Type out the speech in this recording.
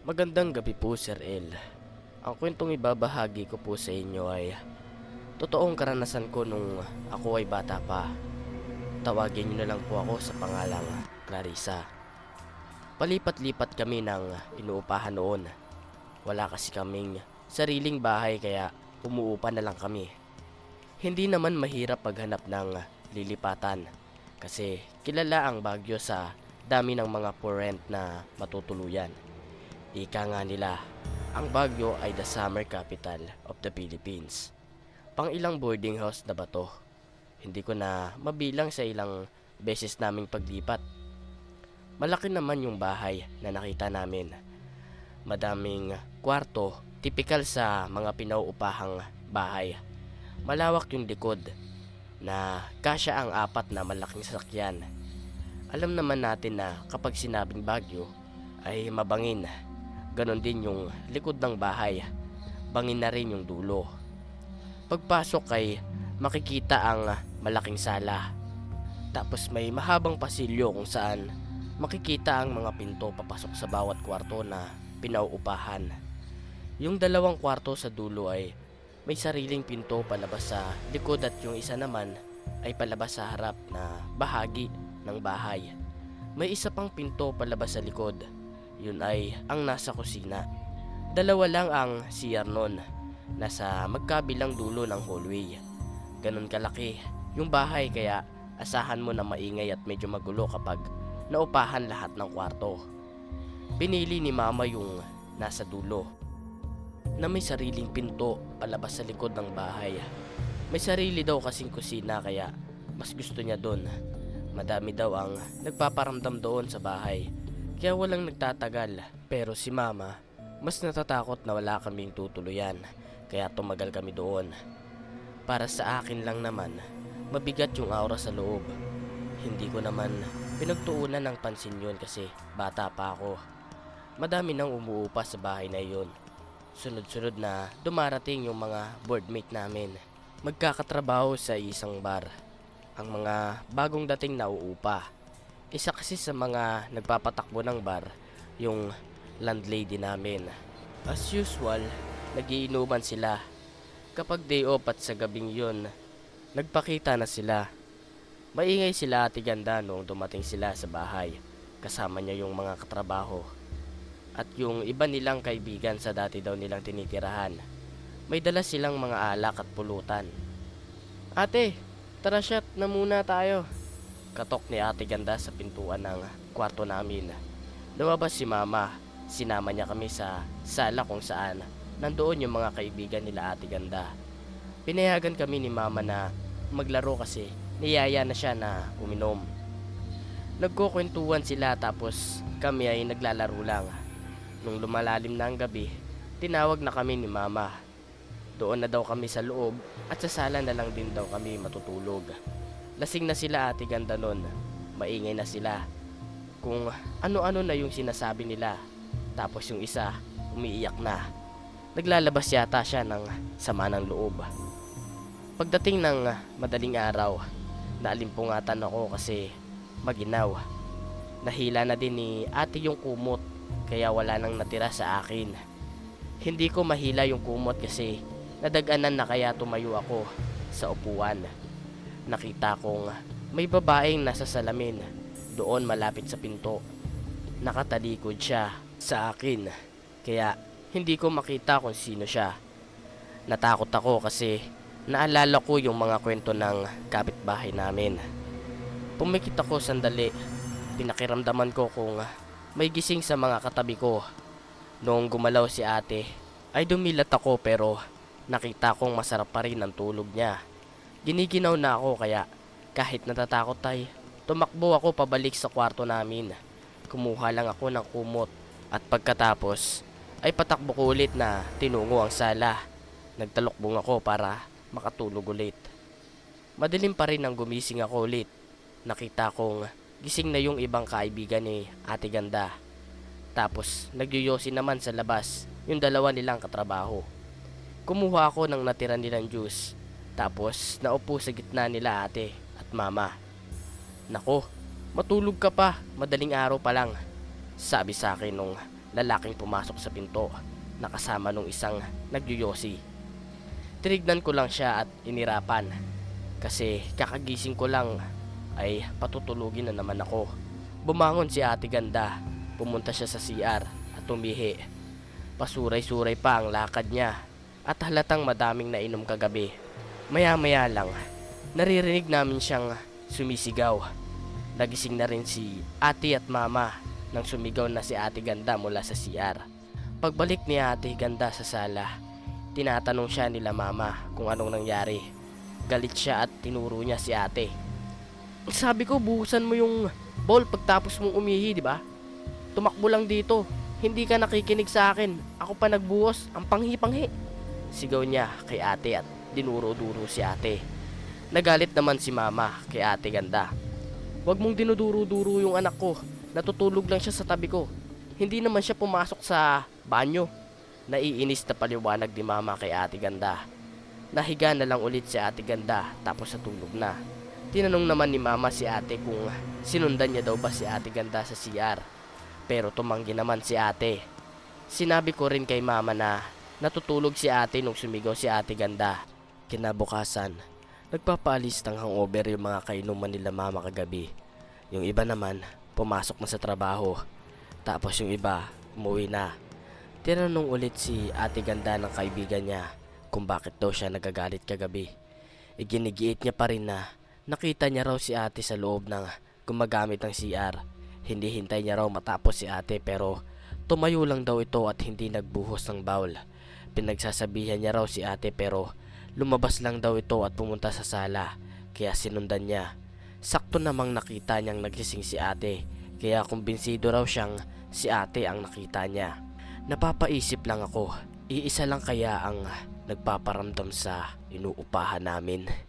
Magandang gabi po, Sir El. Ang kwentong ibabahagi ko po sa inyo ay totoong karanasan ko nung ako ay bata pa. Tawagin niyo na lang po ako sa pangalang Clarissa. Palipat-lipat kami ng inuupahan noon. Wala kasi kaming sariling bahay kaya umuupa na lang kami. Hindi naman mahirap maghanap ng lilipatan kasi kilala ang Baguio sa dami ng mga for rent na matutuluyan. Ika nga nila, ang Baguio ay the summer capital of the Philippines. Pang ilang boarding house na ba to? Hindi ko na mabilang sa ilang beses naming paglipat. Malaki naman yung bahay na nakita namin. Madaming kwarto, tipikal sa mga pinauupahang bahay. Malawak yung likod na kasya ang apat na malaking sasakyan. Alam naman natin na kapag sinabing Baguio ay mabangin. Ganon din yung likod ng bahay. Bangin na rin yung dulo. Pagpasok ay makikita ang malaking sala. Tapos may mahabang pasilyo kung saan makikita ang mga pinto papasok sa bawat kwarto na pinauupahan. Yung dalawang kwarto sa dulo ay may sariling pinto palabas sa likod at yung isa naman ay palabas sa harap na bahagi ng bahay. May isa pang pinto palabas sa likod. Yun ay ang nasa kusina. Dalawa lang ang CR nun, nasa magkabilang dulo ng hallway. Ganon kalaki yung bahay kaya asahan mo na maingay at medyo magulo kapag naupahan lahat ng kwarto. Pinili ni mama yung nasa dulo na may sariling pinto palabas sa likod ng bahay. May sarili daw kasing kusina kaya mas gusto niya doon. Madami daw ang nagpaparamdam doon sa bahay kaya walang nagtatagal. Pero si mama mas natatakot na wala kaming tutuluyan kaya tumagal kami doon. Para sa akin lang naman, mabigat yung aura sa loob. Hindi ko naman pinagtuunan ng pansin yun kasi bata pa ako. Madami nang umuupa sa bahay na yun. Sunod-sunod na dumarating yung mga boardmate namin. Magkakatrabaho sa isang bar. Ang mga bagong dating na uupa. Isa kasi sa mga nagpapatakbo ng bar, yung landlady namin. As usual, nagiinuman sila. Kapag day off at sa gabing yun, nagpakita na sila. Maingay sila Ate Ganda noong dumating sila sa bahay. Kasama niya yung mga katrabaho. At yung iba nilang kaibigan sa dati daw nilang tinitirahan. May dala silang mga alak at pulutan. Ate, tara shot na muna tayo. Katok ni Ate Ganda sa pintuan ng kwarto namin. Lumabas si mama. Sinama niya kami sa sala kung saan nandoon yung mga kaibigan nila Ate Ganda. Pinayagan kami ni mama na maglaro kasi niyaya na siya na uminom. Nagkukwentuhan sila tapos kami ay naglalaro lang. Nung lumalalim na ang gabi, tinawag na kami ni mama. Doon na daw kami sa loob at sa sala na lang din daw kami matutulog. Lasing na sila Ate Ganda nun. Maingay na sila. Kung ano-ano na yung sinasabi nila. Tapos yung isa, umiiyak na. Naglalabas yata siya ng sama ng loob. Pagdating ng madaling araw, naalimpungatan ako kasi maginaw. Nahila na din ni ate yung kumot kaya wala nang natira sa akin. Hindi ko mahila yung kumot kasi nadaganan na kaya tumayo ako sa upuan. Nakita kong may babaeng nasa salamin doon malapit sa pinto. Nakatalikod siya sa akin kaya hindi ko makita kung sino siya. Natakot ako kasi naalala ko yung mga kwento ng kapitbahay namin. Pumikit ako sandali. Pinakiramdaman ko kung may gising sa mga katabi ko. Noong gumalaw si ate ay dumilat ako pero nakita kong masarap pa rin ang tulog niya. Giniginaw na ako kaya kahit natatakot ay tumakbo ako pabalik sa kwarto namin. Kumuha lang ako ng kumot at pagkatapos ay patakbo ko ulit na tinungo ang sala. Nagtalokbong ako para makatulog ulit. Madilim pa rin nang gumising ako ulit. Nakita kong gising na yung ibang kaibigan ni Ate Ganda. Tapos nagyoyosi naman sa labas yung dalawa nilang katrabaho. Kumuha ako ng natira nilang juice. Tapos naupo sa gitna nila ate at mama. Nako, matulog ka pa, madaling araw pa lang. Sabi sa akin nung lalaking pumasok sa pinto, nakasama nung isang nagyuyosi. Tinignan ko lang siya at inirapan, kasi kakagising ko lang ay patutulugin na naman ako. Bumangon si Ate Ganda, pumunta siya sa CR at umihi. Pasuray-suray pa ang lakad niya at halatang madaming nainom kagabi. Maya-maya lang, naririnig namin siyang sumisigaw. Nagising na rin si ate at mama nang sumigaw na si Ate Ganda mula sa CR. Pagbalik ni Ate Ganda sa sala, tinatanong siya nila mama kung anong nangyari. Galit siya at tinuro niya si ate. Sabi ko, buhusan mo yung bowl pagtapos mong umihi, di ba? Tumakbo lang dito. Hindi ka nakikinig sa akin. Ako pa nagbuhos. Ang panghi-panghi. Sigaw niya kay ate at dinuro-duro si ate. Nagalit naman si mama kay Ate Ganda. Huwag mong dinuduro-duro yung anak ko. Natutulog lang siya sa tabi ko. Hindi naman siya pumasok sa banyo. Naiinis na paliwanag ni mama kay Ate Ganda. Nahiga na lang ulit si Ate Ganda tapos natulog na. Tinanong naman ni mama si ate kung sinundan niya daw ba si Ate Ganda sa CR. Pero tumanggi naman si ate. Sinabi ko rin kay mama na natutulog si ate nung sumigaw si Ate Ganda. Kinabukasan, nagpapaalis ng hangover yung mga kainuman nila mama kagabi. Yung iba naman, pumasok na sa trabaho. Tapos yung iba, umuwi na. Tinanong ulit si Ate Ganda ng kaibigan niya kung bakit daw siya nagagalit kagabi. Iginigiit niya pa rin na nakita niya raw si ate sa loob ng gumagamit ng CR. Hindi hintay niya raw matapos si ate pero tumayo lang daw ito at hindi nagbuhos ng bowl. Pinagsasabihan niya raw si ate pero lumabas lang daw ito at pumunta sa sala, kaya sinundan niya. Sakto namang nakita niyang nagsising si ate, kaya kumbinsido raw siyang si ate ang nakita niya. Napapaisip lang ako, iisa lang kaya ang nagpaparamdam sa inuupahan namin.